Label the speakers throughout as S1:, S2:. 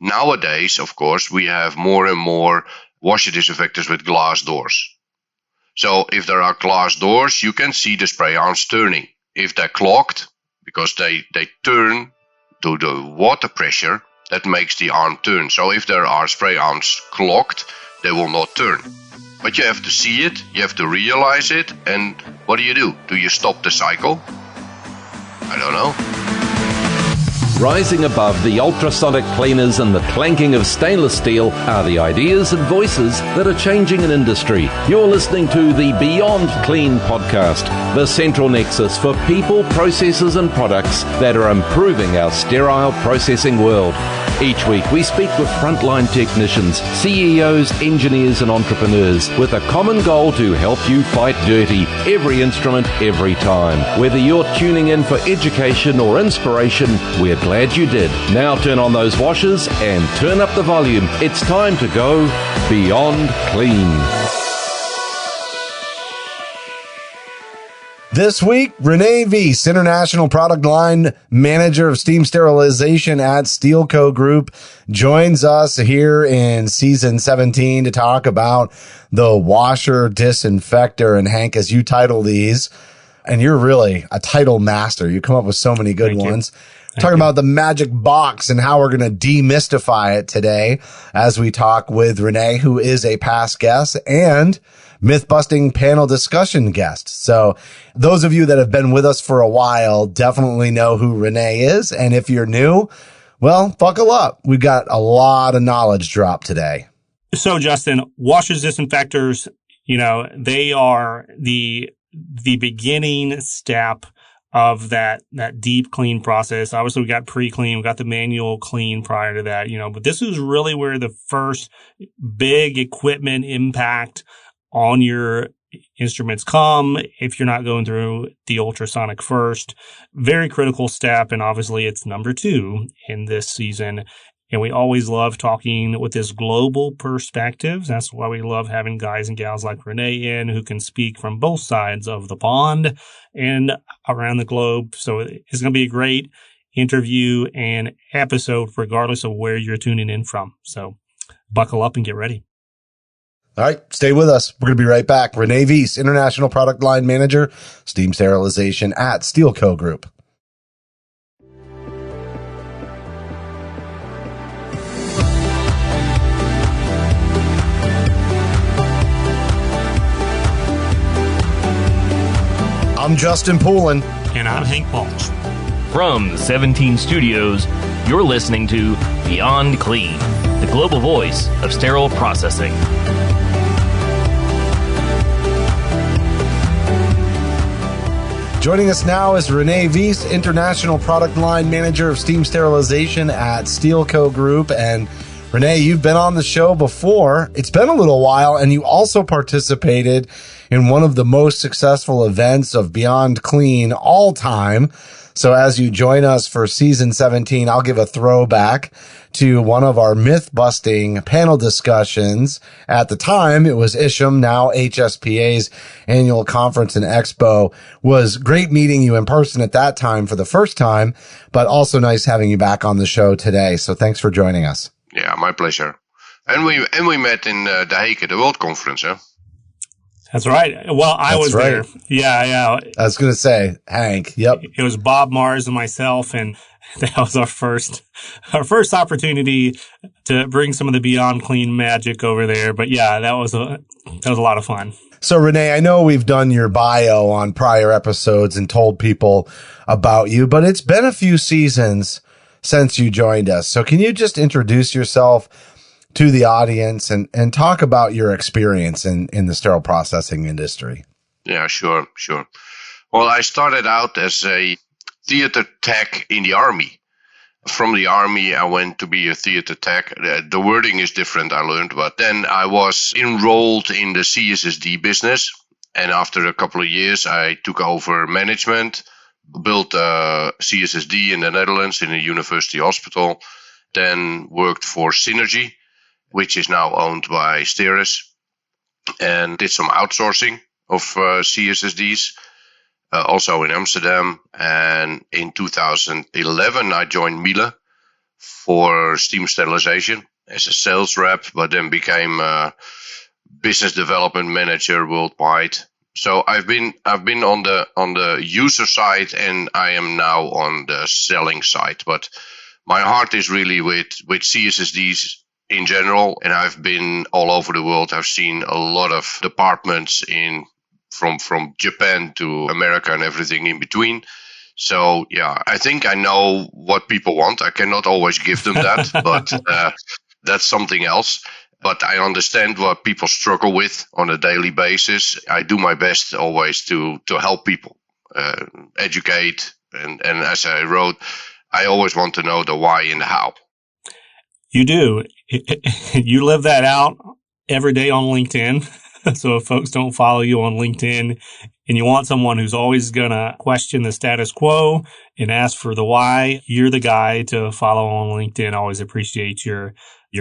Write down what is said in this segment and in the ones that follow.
S1: Nowadays, of course, we have more and more washer disinfectors with glass doors. So if there are glass doors, you can see the spray arms turning. If they're clogged, because they turn to the water pressure, that makes the arm turn. So if there are spray arms clogged, they will not turn. But you have to see it, you have to realize it, and what do? Do you stop the cycle? I don't know.
S2: Rising above the ultrasonic cleaners and the clanking of stainless steel are the ideas and voices that are changing an industry. You're listening to the Beyond Clean podcast, the central nexus for people, processes and products that are improving our sterile processing world. Each week we speak with frontline technicians, CEOs, engineers and entrepreneurs with a common goal to help you fight dirty, every instrument, every time. Whether you're tuning in for education or inspiration, we're glad you did. Now turn on those washers and turn up the volume. It's time to go Beyond Clean.
S3: This week, Rene Vis, International Product Line Manager of Steam Sterilization at Steelco Group, joins us here in Season 17 to talk about the washer disinfector. And Hank, as you title these, and you're really a title master. You come up with so many good ones. Talking about the magic box and how we're going to demystify it today as we talk with Rene, who is a past guest and myth-busting panel discussion guest. So those of you that have been with us for a while definitely know who Rene is. And if you're new, well, buckle up. We've got a lot of knowledge drop today.
S4: So, Justin, washers, disinfectors, they are the beginning step of that deep clean process. Obviously, we got pre-clean, we got the manual clean prior to that, but this is really where the first big equipment impact on your instruments come if you're not going through the ultrasonic first. Very critical step, and obviously it's number 2 in this season. And we always love talking with this global perspective. That's why we love having guys and gals like Rene in who can speak from both sides of the pond and around the globe. So it's going to be a great interview and episode regardless of where you're tuning in from. So buckle up and get ready.
S3: All right, stay with us. We're going to be right back. Rene Vis, International Product Line Manager, Steam Sterilization at Steelco Group. I'm Justin Poulin.
S4: And I'm Hank Balch.
S5: From the 17 studios, you're listening to Beyond Clean, the global voice of sterile processing.
S3: Joining us now is Rene Vis, International Product Line Manager of Steam Sterilization at Steelco Group. And Rene, you've been on the show before. It's been a little while, and you also participated in one of the most successful events of Beyond Clean all time. So as you join us for Season 17, I'll give a throwback to one of our myth-busting panel discussions. At the time, it was ISHM, now HSPA's annual conference and expo. Was great meeting you in person at that time for the first time, but also nice having you back on the show today. So thanks for joining us.
S1: Yeah, my pleasure. And we met in the Hague, the World Conference, huh?
S4: That's right. Well, I was there. Yeah.
S3: I was going to say, Hank. Yep.
S4: It was Bob Mars and myself, and that was our first opportunity to bring some of the Beyond Clean magic over there. But yeah, that was a lot of fun.
S3: So Rene, I know we've done your bio on prior episodes and told people about you, but it's been a few seasons since you joined us. So can you just introduce yourself to the audience and talk about your experience in the sterile processing industry?
S1: Yeah, sure. Well, I started out as a theater tech in the Army. From the Army, I went to be a theater tech. The wording is different, I learned, but then I was enrolled in the CSSD business. And after a couple of years, I took over management, built a CSSD in the Netherlands in a university hospital, then worked for Synergy, which is now owned by Steris, and did some outsourcing of CSSDs, also in Amsterdam. And in 2011, I joined Miele for steam sterilization as a sales rep, but then became a business development manager worldwide. So I've been on the user side, and I am now on the selling side. But my heart is really with CSSDs in general, and I've been all over the world. I've seen a lot of departments from Japan to America and everything in between. So yeah, I think I know what people want. I cannot always give them that, but that's something else. But I understand what people struggle with on a daily basis. I do my best always to help people, educate. And as I wrote, I always want to know the why and the how.
S4: You do. You live that out every day on LinkedIn. So if folks don't follow you on LinkedIn and you want someone who's always going to question the status quo and ask for the why, you're the guy to follow on LinkedIn. I always appreciate your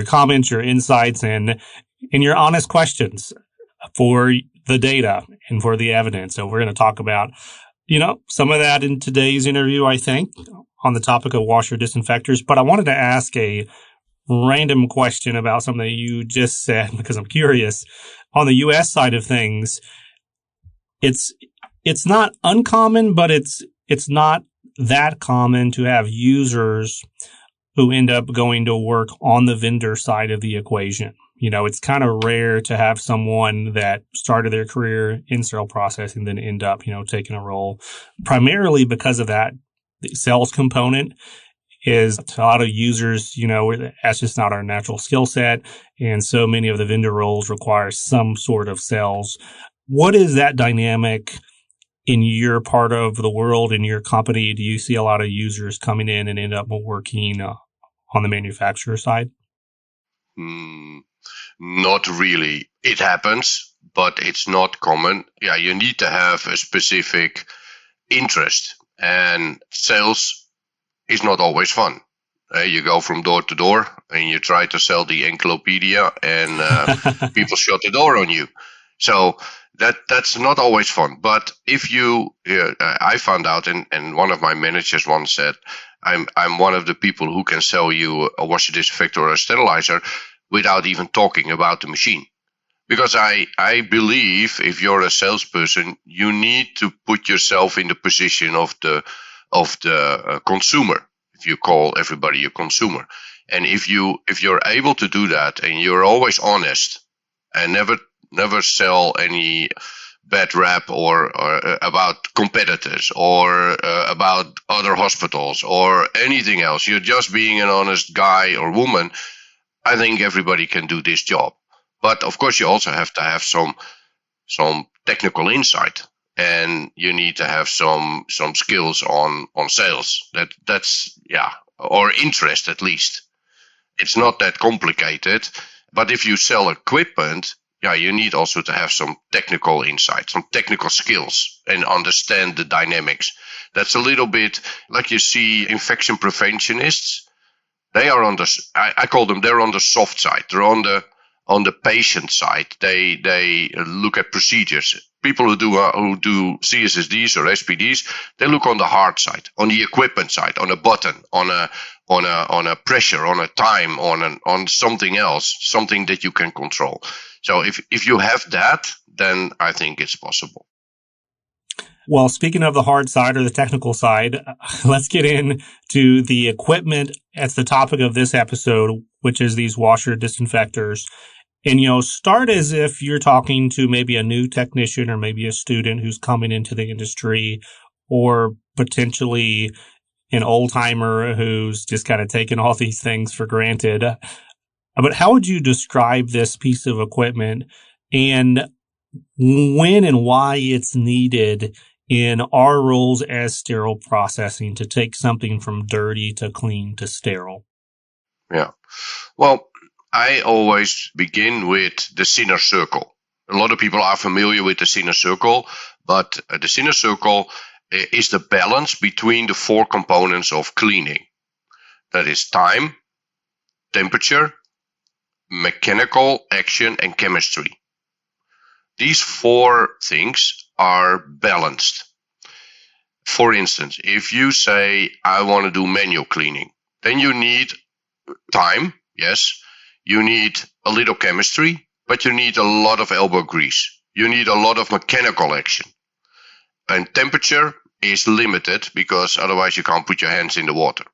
S4: comments, your insights, and your honest questions for the data and for the evidence. So we're going to talk about, some of that in today's interview, I think, on the topic of washer disinfectors. But I wanted to ask a random question about something that you just said because I'm curious. On the U.S. side of things, it's not uncommon, but it's not that common to have users who end up going to work on the vendor side of the equation. It's kind of rare to have someone that started their career in sterile processing then end up, taking a role, primarily because of that. The sales component is a lot of users, that's just not our natural skill set. And so many of the vendor roles require some sort of sales. What is that dynamic in your part of the world, in your company? Do you see a lot of users coming in and end up working on the manufacturer side?
S1: Not really. It happens, but it's not common. Yeah, you need to have a specific interest, and sales is not always fun. You go from door to door and you try to sell the encyclopedia, and people shut the door on you. So that's not always fun. But if you, I found out, and one of my managers once said, I'm one of the people who can sell you a washer disinfector or a sterilizer without even talking about the machine. Because I believe if you're a salesperson, you need to put yourself in the position of the consumer. If you call everybody a consumer, and if you're able to do that, and you're always honest and never sell any bad rap or about competitors or about other hospitals or anything else, you're just being an honest guy or woman, I think everybody can do this job. But of course, you also have to have some technical insight, and you need to have some skills on sales. That's or interest at least. It's not that complicated. But if you sell equipment, you need also to have some technical insight, some technical skills, and understand the dynamics. That's a little bit like you see infection preventionists. They are I call them, they're on the soft side. They're on the patient side. They look at procedures. People who do CSSDs or SPDs, they look on the hard side, on the equipment side, on a button, on a pressure, on a time, on something else, something that you can control. So if you have that, then I think it's possible.
S4: Well, speaking of the hard side or the technical side, let's get into the equipment. That's the topic of this episode, which is these washer disinfectors. And, start as if you're talking to maybe a new technician or maybe a student who's coming into the industry, or potentially an old timer who's just kind of taken all these things for granted. But how would you describe this piece of equipment, and when and why it's needed in our roles as sterile processing to take something from dirty to clean to sterile?
S1: Yeah. Well, I always begin with the Sinner circle. A lot of people are familiar with the Sinner circle, but the Sinner circle is the balance between the four components of cleaning. That is time, temperature, mechanical action, and chemistry. These four things are balanced. For instance, if you say, I want to do manual cleaning, then you need time, yes. You need a little chemistry, but you need a lot of elbow grease. You need a lot of mechanical action. And temperature is limited because otherwise you can't put your hands in the water.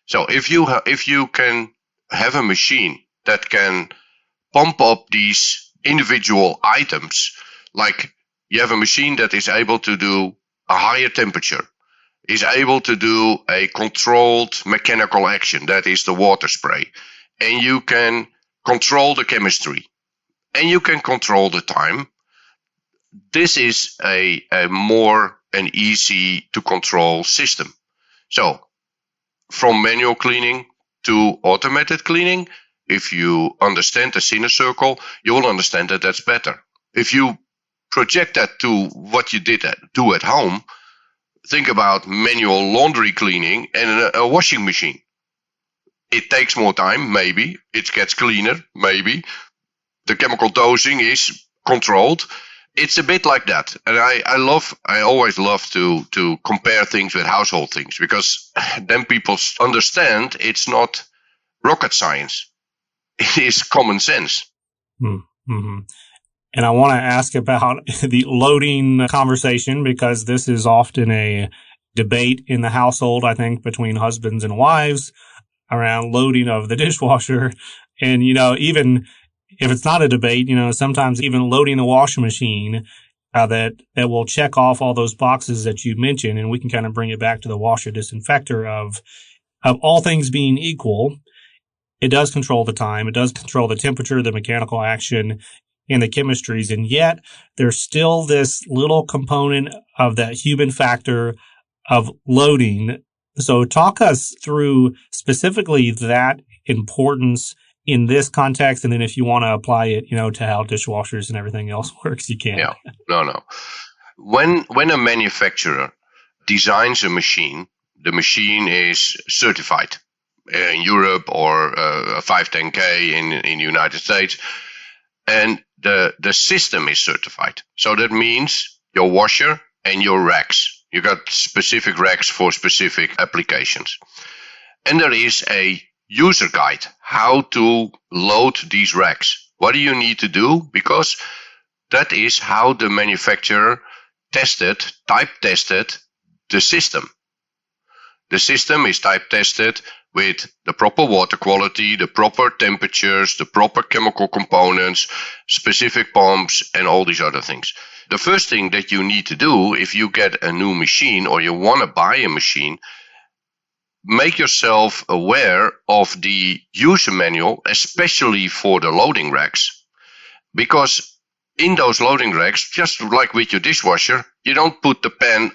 S1: So if you can have a machine that can pump up these individual items, like you have a machine that is able to do a higher temperature, is able to do a controlled mechanical action, that is the water spray, and you can control the chemistry, and you can control the time. This is a more an easy to control system. So from manual cleaning to automated cleaning, if you understand the sinus circle, you will understand that that's better. If you project that to what you do at home, think about manual laundry cleaning and a washing machine. It takes more time, maybe. It gets cleaner, maybe. The chemical dosing is controlled. It's a bit like that. And I always love to compare things with household things, because then people understand it's not rocket science. It is common sense.
S4: Mm-hmm. And I want to ask about the loading conversation, because this is often a debate in the household, I think, between husbands and wives around loading of the dishwasher. And, even if it's not a debate, sometimes even loading a washing machine that will check off all those boxes that you mentioned. And we can kind of bring it back to the washer disinfector of all things being equal. It does control the time. It does control the temperature, the mechanical action, and the chemistries. And yet there's still this little component of that human factor of loading. So talk us through specifically that importance in this context. And then if you want to apply it, to how dishwashers and everything else works, you can.
S1: Yeah, no. When a manufacturer designs a machine, the machine is certified in Europe or a 510K in the United States. And the system is certified. So that means your washer and your racks. You got specific racks for specific applications. And there is a user guide how to load these racks. What do you need to do? Because that is how the manufacturer type tested the system. The system is type tested with the proper water quality, the proper temperatures, the proper chemical components, specific pumps, and all these other things. The first thing that you need to do if you get a new machine or you want to buy a machine, make yourself aware of the user manual, especially for the loading racks. Because in those loading racks, just like with your dishwasher, you don't put the pan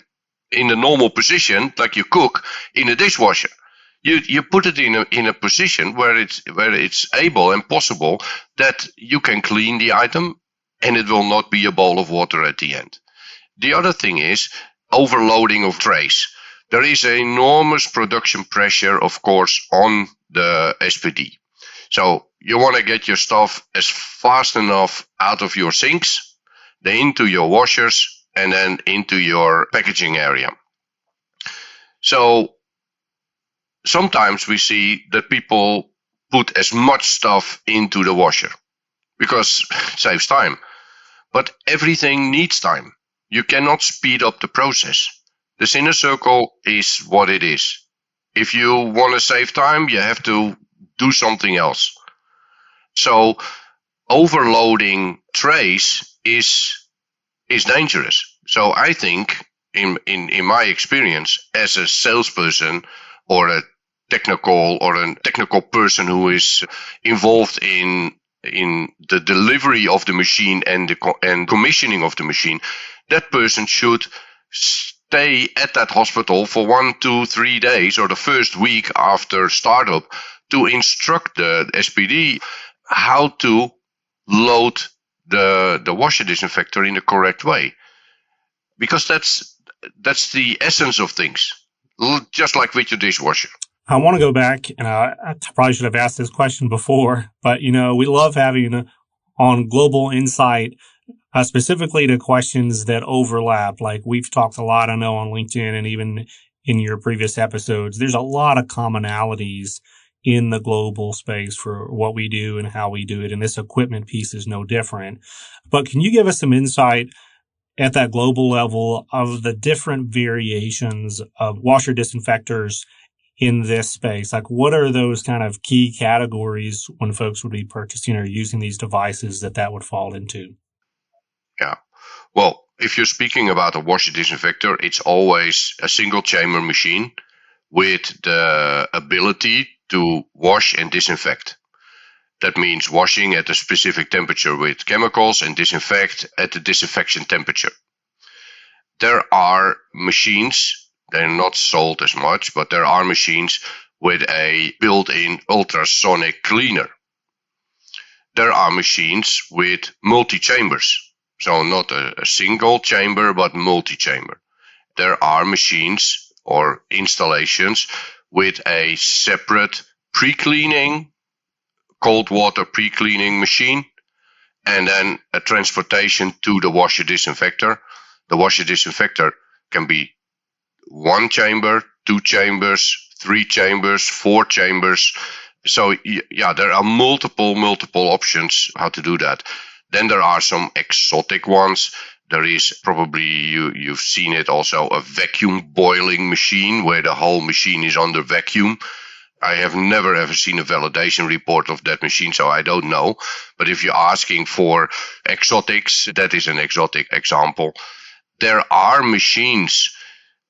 S1: in the normal position like you cook in a dishwasher. You put it in a position where it's able and possible that you can clean the item and it will not be a bowl of water at the end. The other thing is overloading of trays. There is an enormous production pressure, of course, on the SPD. So you want to get your stuff as fast enough out of your sinks, then into your washers, and then into your packaging area. So sometimes we see that people put as much stuff into the washer because it saves time. But everything needs time. You cannot speed up the process. The sinus circle is what it is. If you want to save time, you have to do something else. So overloading trays is dangerous. So I think in my experience as a salesperson or a technical person who is involved in the delivery of the machine and commissioning of the machine, that person should stay at that hospital for 1, 2, 3 days or the first week after startup to instruct the SPD how to load the washer disinfector in the correct way. Because that's the essence of things, just like with your dishwasher.
S4: I want to go back, and I probably should have asked this question before, but, we love having on Global Insight, specifically to questions that overlap. Like we've talked a lot, I know, on LinkedIn and even in your previous episodes. There's a lot of commonalities in the global space for what we do and how we do it. And this equipment piece is no different. But can you give us some insight at that global level of the different variations of washer disinfectors in this space? Like, what are those kind of key categories when folks would be purchasing or using these devices that would fall into?
S1: Yeah. Well, if you're speaking about a washer disinfector, it's always a single chamber machine with the ability to wash and disinfect. That means washing at a specific temperature with chemicals and disinfect at the disinfection temperature. There are machines, they're not sold as much, but there are machines with a built-in ultrasonic cleaner. There are machines with multi-chambers. So not a single chamber, but multi-chamber. There are machines or installations with a separate pre-cleaning, cold water pre-cleaning machine, and then a transportation to the washer disinfector. The washer disinfector can be 1 chamber, 2 chambers, 3 chambers, 4 chambers. So yeah, there are multiple options how to do that. Then there are some exotic ones. There is probably, you've seen it also, a vacuum boiling machine where the whole machine is under vacuum. I have never ever seen a validation report of that machine, so I don't know. But if you're asking for exotics, that is an exotic example. There are machines.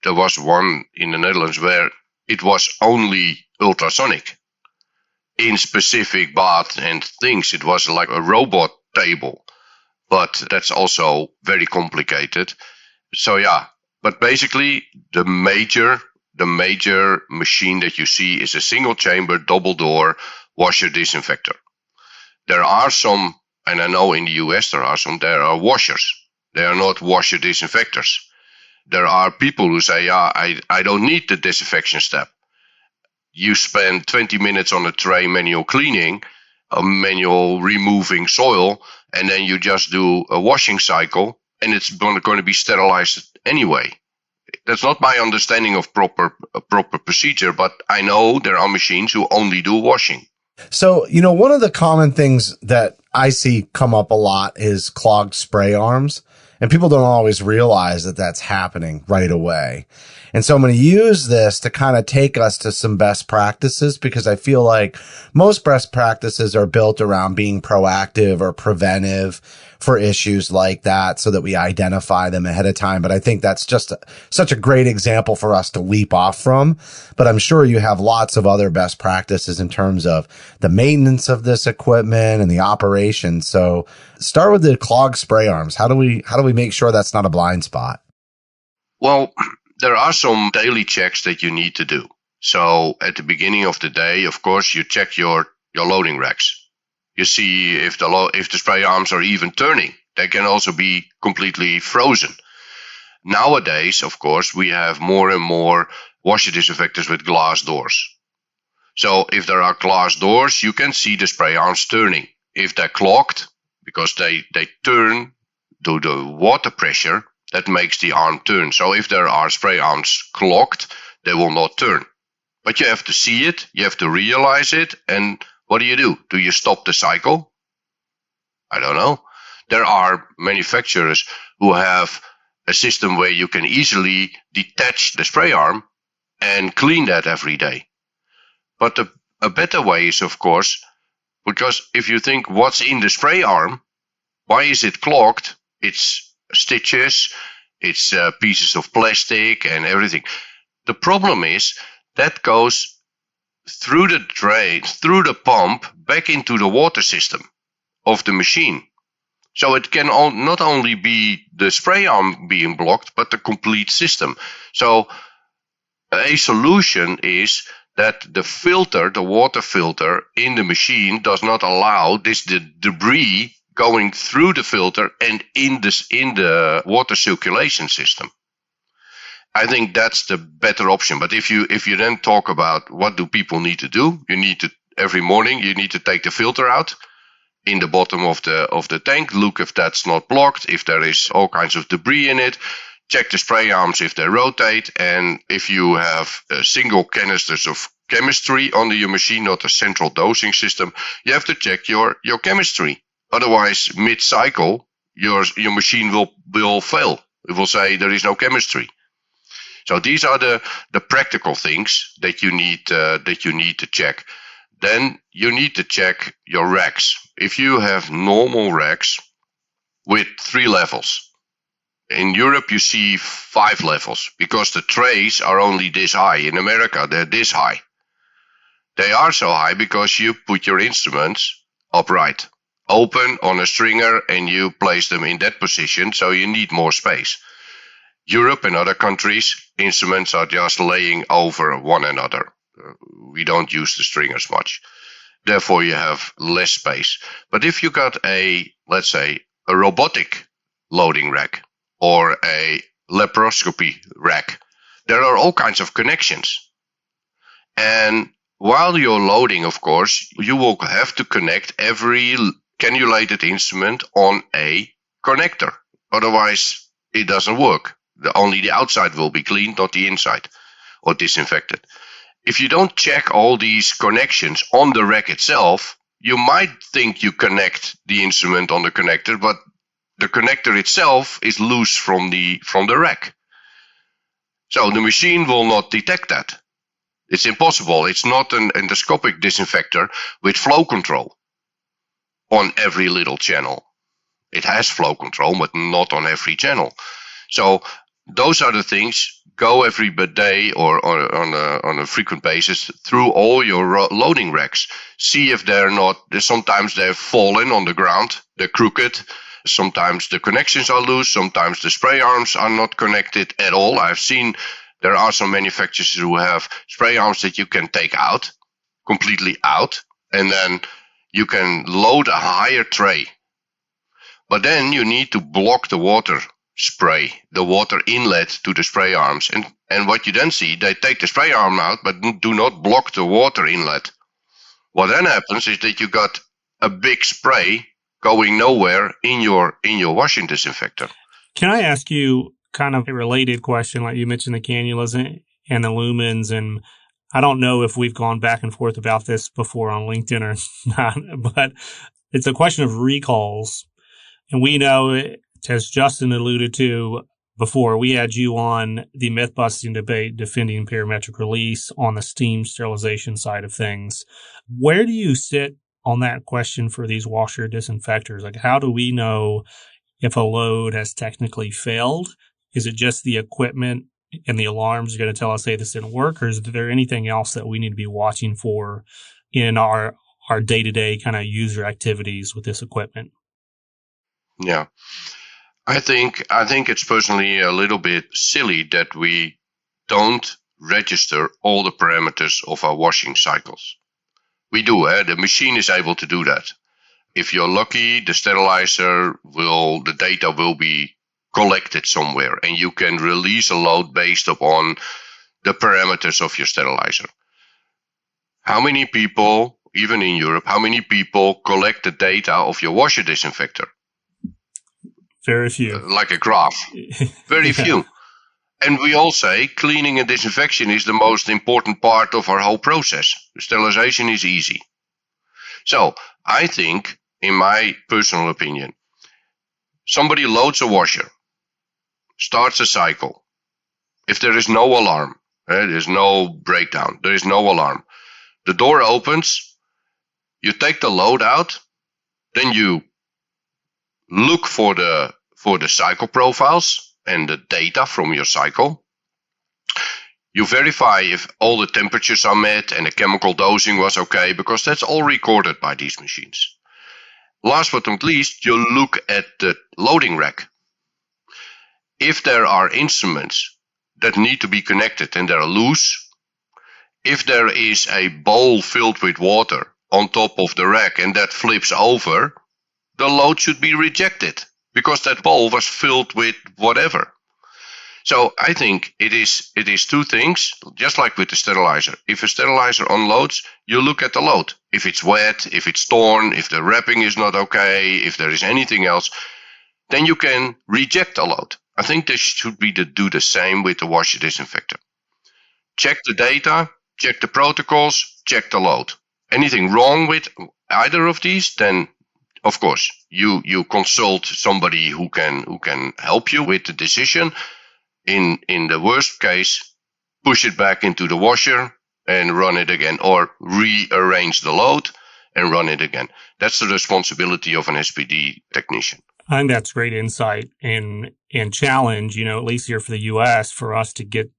S1: There was one in the Netherlands where it was only ultrasonic. In specific bath and things, it was like a robot table, but that's also very complicated. So yeah, but basically the major machine that you see is a single chamber, double door washer disinfector. There are some, and I know in the US there are washers. They are not washer disinfectors. There are people who say, yeah, I don't need the disinfection step. You spend 20 minutes on a tray manual cleaning, a manual removing soil, and then you just do a washing cycle, and it's going to be sterilized anyway. That's not my understanding of proper procedure, but I know there are machines who only do washing.
S3: So, one of the common things that I see come up a lot is clogged spray arms, and people don't always realize that that's happening right away. And so I'm going to use this to kind of take us to some best practices, because I feel like most best practices are built around being proactive or preventive for issues like that so that we identify them ahead of time. But I think that's just such a great example for us to leap off from. But I'm sure you have lots of other best practices in terms of the maintenance of this equipment and the operation. So start with the clogged spray arms. How do we make sure that's not a blind spot?
S1: Well, there are some daily checks that you need to do. So at the beginning of the day, of course, you check your loading racks. You see if the spray arms are even turning. They can also be completely frozen. Nowadays, of course, we have more and more washer disinfectors with glass doors. So if there are glass doors, you can see the spray arms turning. If they're clogged, because they turn to the water pressure, that makes the arm turn. So if there are spray arms clogged, they will not turn. But you have to see it, you have to realize it, and what do? Do you stop the cycle? I don't know. There are manufacturers who have a system where you can easily detach the spray arm and clean that every day. But a better way is, of course, because if you think what's in the spray arm, why is it clogged? It's stitches, it's pieces of plastic and everything. The problem is that goes through the drain, through the pump, back into the water system of the machine. So it can not only be the spray arm being blocked, but the complete system. So a solution is that the filter, the water filter in the machine does not allow the debris going through the filter and in the water circulation system. I think that's the better option. But if you then talk about what do people need to do, every morning you need to take the filter out in the bottom of the tank, look if that's not blocked, if there is all kinds of debris in it, check the spray arms if they rotate, and if you have single canisters of chemistry under your machine, not a central dosing system. You have to check your chemistry. Otherwise, mid-cycle, your machine will fail. It will say there is no chemistry. So these are the practical things that you need to check. Then you need to check your racks. If you have normal racks with 3 levels, in Europe you see 5 levels because the trays are only this high. In America they're this high. They are so high because you put your instruments upright, open on a stringer, and you place them in that position, so you need more space. Europe and other countries, instruments are just laying over one another. We don't use the stringers much. Therefore, you have less space. But if you got let's say, a robotic loading rack or a laparoscopy rack, there are all kinds of connections. And while you're loading, of course, you will have to connect every cannulated instrument on a connector. Otherwise, it doesn't work. Only the outside will be cleaned, not the inside, or disinfected. If you don't check all these connections on the rack itself, you might think you connect the instrument on the connector, but the connector itself is loose from the rack. So the machine will not detect that. It's impossible. It's not an endoscopic disinfector with flow control on every little channel. It has flow control, but not on every channel. So those are the things. Go every day or on a frequent basis through all your loading racks. See if they're not, sometimes they've fallen on the ground, they're crooked. Sometimes the connections are loose. Sometimes the spray arms are not connected at all. I've seen there are some manufacturers who have spray arms that you can take out, completely out, and then you can load a higher tray. But then you need to block the water spray, the water inlet to the spray arms. And what you then see, they take the spray arm out, but do not block the water inlet. What then happens is that you got a big spray going nowhere in your washing disinfector.
S4: Can I ask you kind of a related question? Like you mentioned the cannulas and the lumens, and I don't know if we've gone back and forth about this before on LinkedIn or not, but it's a question of recalls. And we know, as Justin alluded to before, we had you on the myth-busting debate defending parametric release on the steam sterilization side of things. Where do you sit on that question for these washer disinfectors? Like, how do we know if a load has technically failed? Is it just the equipment and the alarms are going to tell us, hey, this didn't work? Or is there anything else that we need to be watching for in our day-to-day kind of user activities with this equipment?
S1: Yeah. I think it's personally a little bit silly that we don't register all the parameters of our washing cycles. We do. The machine is able to do that. If you're lucky, the sterilizer the data will be collected somewhere, and you can release a load based upon the parameters of your sterilizer. How many people, even in Europe, collect the data of your washer disinfector?
S4: Very few.
S1: Like a graph. Very few. And we all say cleaning and disinfection is the most important part of our whole process. Sterilization is easy. So I think, in my personal opinion, somebody loads a washer, starts a cycle. If there is no alarm, there's no breakdown, there is no alarm. The door opens, you take the load out, then you look for the cycle profiles and the data from your cycle. You verify if all the temperatures are met and the chemical dosing was okay, because that's all recorded by these machines. Last but not least, you look at the loading rack. If there are instruments that need to be connected and they're loose, if there is a bowl filled with water on top of the rack and that flips over, the load should be rejected because that bowl was filled with whatever. So I think it is two things, just like with the sterilizer. If a sterilizer unloads, you look at the load. If it's wet, if it's torn, if the wrapping is not okay, if there is anything else, then you can reject the load. I think this should be do the same with the washer disinfector. Check the data, check the protocols, check the load. Anything wrong with either of these, then of course you consult somebody who can help you with the decision. In the worst case, push it back into the washer and run it again, or rearrange the load and run it again. That's the responsibility of an SPD technician.
S4: I think that's great insight and challenge, at least here for the U.S., for us to get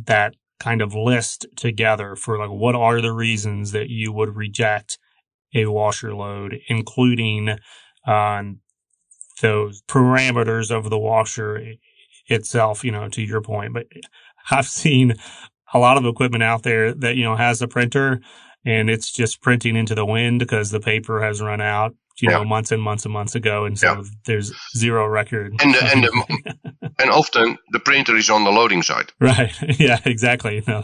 S4: that kind of list together for like, what are the reasons that you would reject a washer load, including those parameters of the washer itself, to your point. But I've seen a lot of equipment out there that, has a printer and it's just printing into the wind because the paper has run out, months and months and months ago. And so there's zero record.
S1: And often the printer is on the loading side.
S4: Right. Yeah, exactly. No,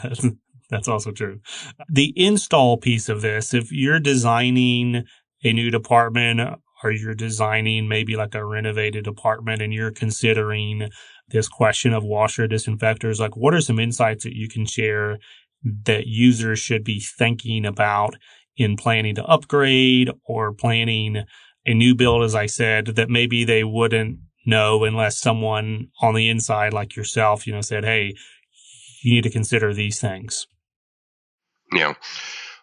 S4: that's also true. The install piece of this, if you're designing a new department or you're designing maybe like a renovated apartment and you're considering this question of washer disinfectors, like what are some insights that you can share that users should be thinking about in planning to upgrade or planning a new build, as I said, that maybe they wouldn't know unless someone on the inside like yourself, said, hey, you need to consider these things?
S1: Yeah.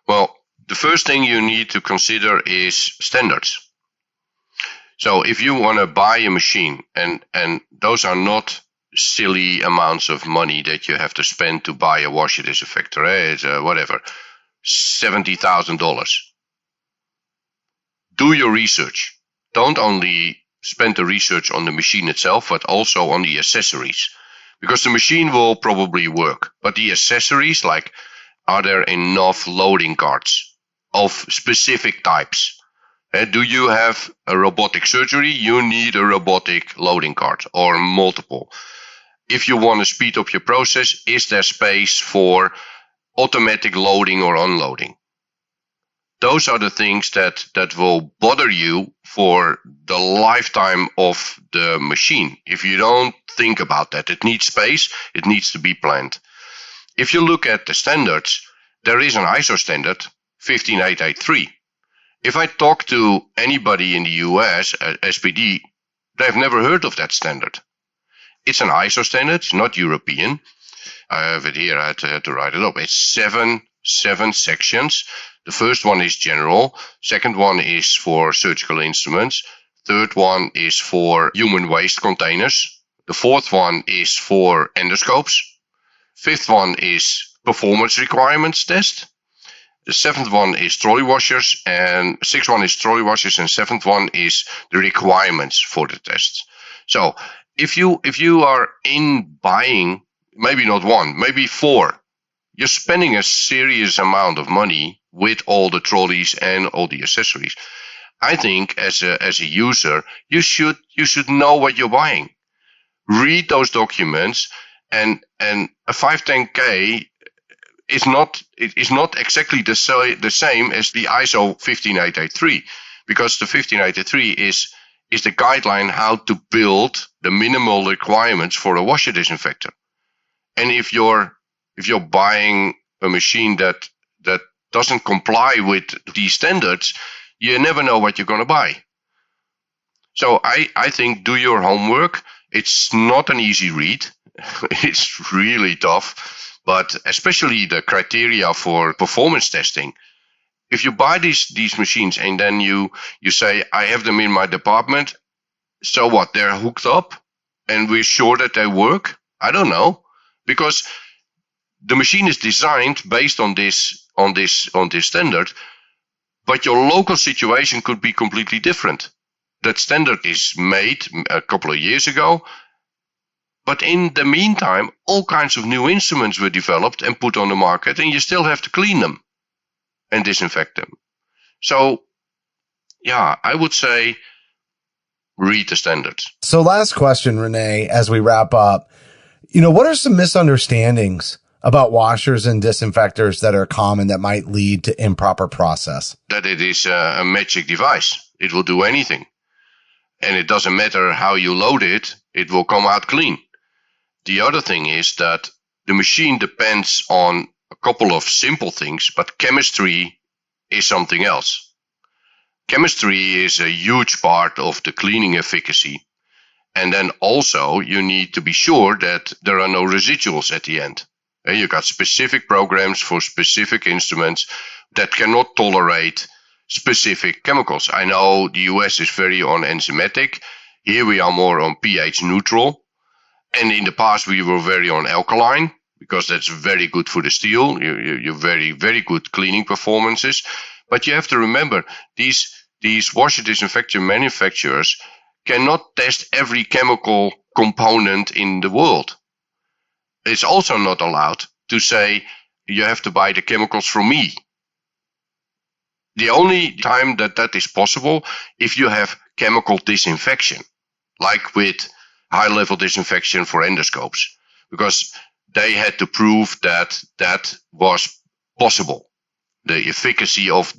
S1: Well, the first thing you need to consider is standards. So if you want to buy a machine, and those are not silly amounts of money that you have to spend to buy a washer disinfector, it's whatever, $70,000. Do your research. Don't only spend the research on the machine itself, but also on the accessories. Because the machine will probably work, but the accessories, like, are there enough loading carts of specific types? Do you have a robotic surgery? You need a robotic loading cart or multiple. If you want to speed up your process, is there space for automatic loading or unloading? Those are the things that will bother you for the lifetime of the machine. If you don't think about that, it needs space, it needs to be planned. If you look at the standards, there is an ISO standard, 15883. If I talk to anybody in the US at SPD, they've never heard of that standard. It's an ISO standard, it's not European. I have it here, I had to write it up. It's seven sections. The first one is general. Second one is for surgical instruments. Third one is for human waste containers. The fourth one is for endoscopes. Fifth one is performance requirements test. The seventh one is trolley washers, and sixth one is trolley washers, and seventh one is the requirements for the tests. So if you are in buying, maybe not one, maybe four, you're spending a serious amount of money with all the trolleys and all the accessories. I think as a user, you should know what you're buying. Read those documents, and a 510K is not exactly the same as the ISO 15883, because the 15883 is the guideline how to build the minimal requirements for a washer disinfector. And if you're buying a machine that doesn't comply with these standards, you never know what you're going to buy. So I think do your homework. It's not an easy read. It's really tough. But especially the criteria for performance testing. If you buy these machines and then you say, I have them in my department, so what? They're hooked up and we're sure that they work? I don't know. Because the machine is designed based on this standard, but your local situation could be completely different. That standard is made a couple of years ago. But in the meantime, all kinds of new instruments were developed and put on the market, and you still have to clean them and disinfect them. So, yeah, I would say read the standards.
S3: So last question, Rene, as we wrap up, what are some misunderstandings about washers and disinfectors that are common that might lead to improper process?
S1: That it is a magic device. It will do anything. And it doesn't matter how you load it, it will come out clean. The other thing is that the machine depends on couple of simple things, but chemistry is something else. Chemistry is a huge part of the cleaning efficacy. And then also you need to be sure that there are no residuals at the end. And you got specific programs for specific instruments that cannot tolerate specific chemicals. I know the US is very on enzymatic. Here we are more on pH neutral. And in the past we were very on alkaline, because that's very good for the steel. You're very, very good cleaning performances. But you have to remember, these washer disinfector manufacturers cannot test every chemical component in the world. It's also not allowed to say you have to buy the chemicals from me. The only time that is possible if you have chemical disinfection, like with high-level disinfection for endoscopes, because they had to prove that that was possible, the efficacy of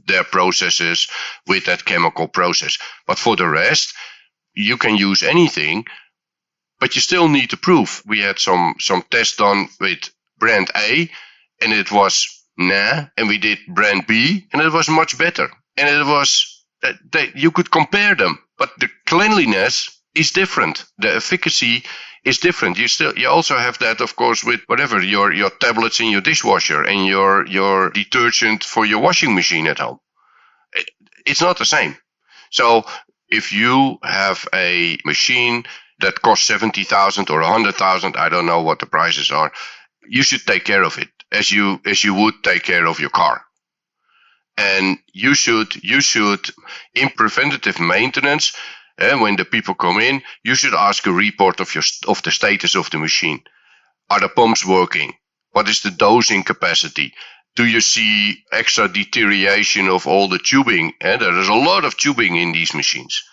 S1: their processes with that chemical process. But for the rest, you can use anything, but you still need to prove. We had some tests done with brand A, and it was nah, and we did brand B, and it was much better. And it was, you could compare them, but the cleanliness is different. The efficacy is different. You also have that, of course, with whatever, your tablets in your dishwasher and your detergent for your washing machine at home. It's not the same. So if you have a machine that costs 70,000 or 100,000, I don't know what the prices are, you should take care of it as you would take care of your car. And you should in preventative maintenance, when the people come in, you should ask a report of the status of the machine. Are the pumps working? What is the dosing capacity? Do you see extra deterioration of all the tubing? There is a lot of tubing in these machines.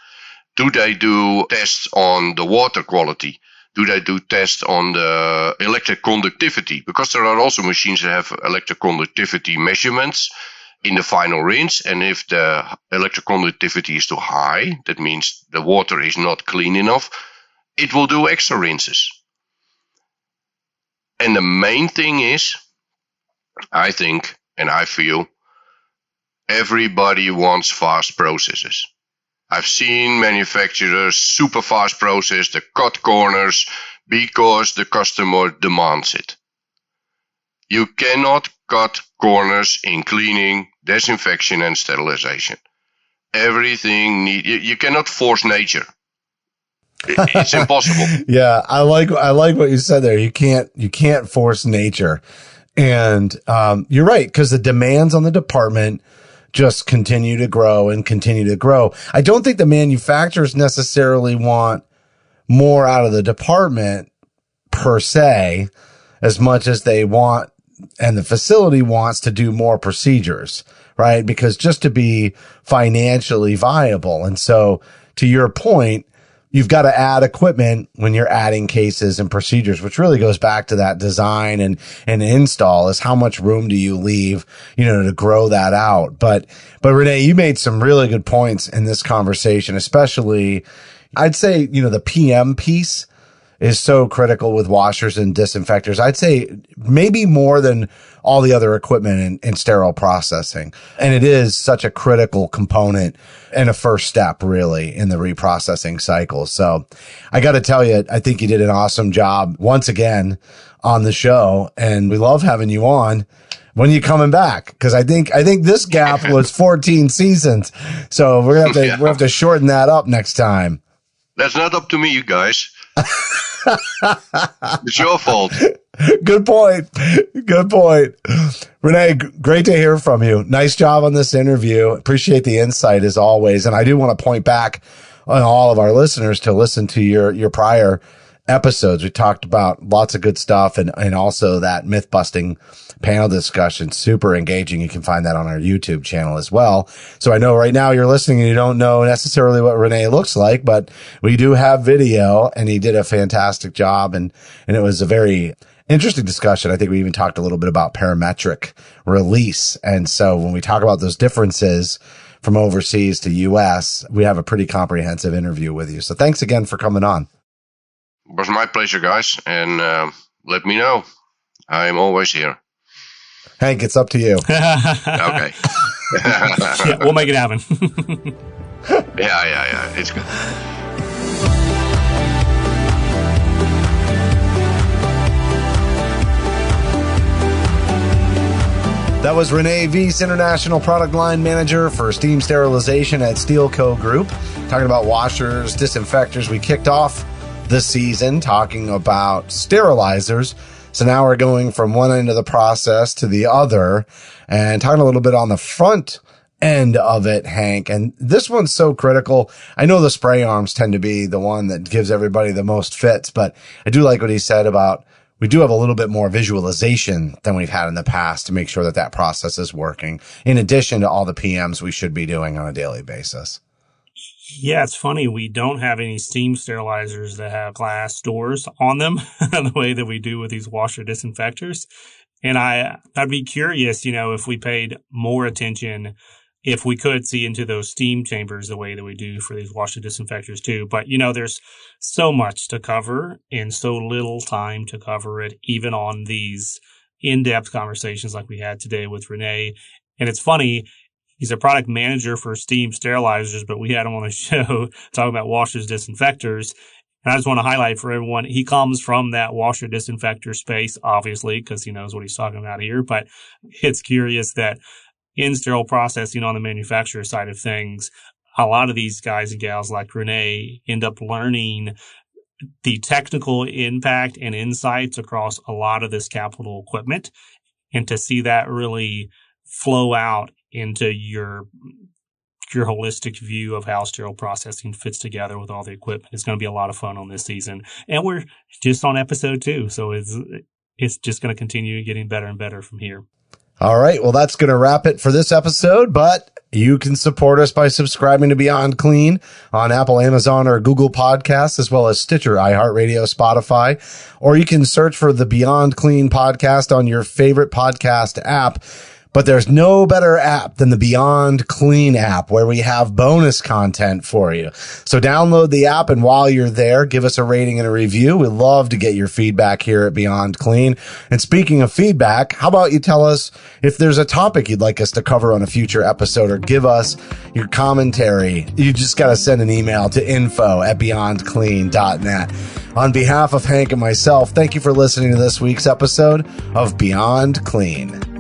S1: Do they do tests on the water quality? Do they do tests on the electric conductivity? Because there are also machines that have electric conductivity measurements in the final rinse. And if the electric conductivity is too high, that means the water is not clean enough, it will do extra rinses. And the main thing is, I think, and I feel, everybody wants fast processes. I've seen manufacturers super fast process the cut corners because the customer demands it. You cannot cut corners in cleaning, disinfection, and sterilization. Everything you cannot force nature. It's impossible.
S3: Yeah, I like what you said there. You can't force nature. And you're right, because the demands on the department just continue to grow and continue to grow. I don't think the manufacturers necessarily want more out of the department per se, as much as they want, and the facility wants to do more procedures, right? Because just to be financially viable. And so to your point, you've got to add equipment when you're adding cases and procedures, which really goes back to that design and install, is how much room do you leave, to grow that out. But Rene, you made some really good points in this conversation, especially I'd say, the PM piece is so critical with washers and disinfectors. I'd say maybe more than all the other equipment in sterile processing. And it is such a critical component and a first step really in the reprocessing cycle. So I got to tell you, I think you did an awesome job once again on the show, and we love having you on. When are you coming back? Cause I think this gap was 14 seasons. So we're going to have to shorten that up next time.
S1: That's not up to me, you guys. It's your fault.
S3: Good point. Rene, great to hear from you. Nice job on this interview. Appreciate the insight as always. And I do want to point back on all of our listeners to listen to your prior episodes. We talked about lots of good stuff and also that myth busting panel discussion. Super engaging. You can find that on our YouTube channel as well. So I know right now you're listening and you don't know necessarily what Rene looks like, but we do have video, and he did a fantastic job. And it was a very interesting discussion. I think we even talked a little bit about parametric release. And so when we talk about those differences from overseas to US, we have a pretty comprehensive interview with you. So thanks again for coming on.
S1: It was my pleasure, guys. And let me know. I'm always here.
S3: Hank, it's up to you.
S1: Okay.
S4: Yeah, we'll make it happen.
S1: Yeah. It's good.
S3: That was Rene Vis, International Product Line Manager for Steam Sterilization at Sterile Co. Group, talking about washers, disinfectors. We kicked off the season talking about sterilizers. So now we're going from one end of the process to the other and talking a little bit on the front end of it, Hank. And this one's so critical. I know the spray arms tend to be the one that gives everybody the most fits, but I do like what he said about we do have a little bit more visualization than we've had in the past to make sure that that process is working, in addition to all the PMs we should be doing on a daily basis.
S4: Yeah, it's funny. We don't have any steam sterilizers that have glass doors on them the way that we do with these washer disinfectors. And I'd be curious, if we paid more attention, if we could see into those steam chambers the way that we do for these washer disinfectors too. But, there's so much to cover and so little time to cover it, even on these in-depth conversations like we had today with René. And it's funny, he's a product manager for steam sterilizers, but we had him on the show talking about washers disinfectors. And I just want to highlight for everyone, he comes from that washer disinfector space, obviously, because he knows what he's talking about here. But it's curious that in sterile processing on the manufacturer side of things, a lot of these guys and gals like René end up learning the technical impact and insights across a lot of this capital equipment. And to see that really flow out into your holistic view of how sterile processing fits together with all the equipment is going to be a lot of fun on this season. And we're just on episode 2, so it's just going to continue getting better and better from here.
S3: All right. Well, that's going to wrap it for this episode, but you can support us by subscribing to Beyond Clean on Apple, Amazon, or Google Podcasts, as well as Stitcher, iHeartRadio, Spotify, or you can search for the Beyond Clean podcast on your favorite podcast app. But there's no better app than the Beyond Clean app, where we have bonus content for you. So download the app, and while you're there, give us a rating and a review. We'd love to get your feedback here at Beyond Clean. And speaking of feedback, how about you tell us if there's a topic you'd like us to cover on a future episode, or give us your commentary. You just got to send an email to info@beyondclean.net. On behalf of Hank and myself, thank you for listening to this week's episode of Beyond Clean.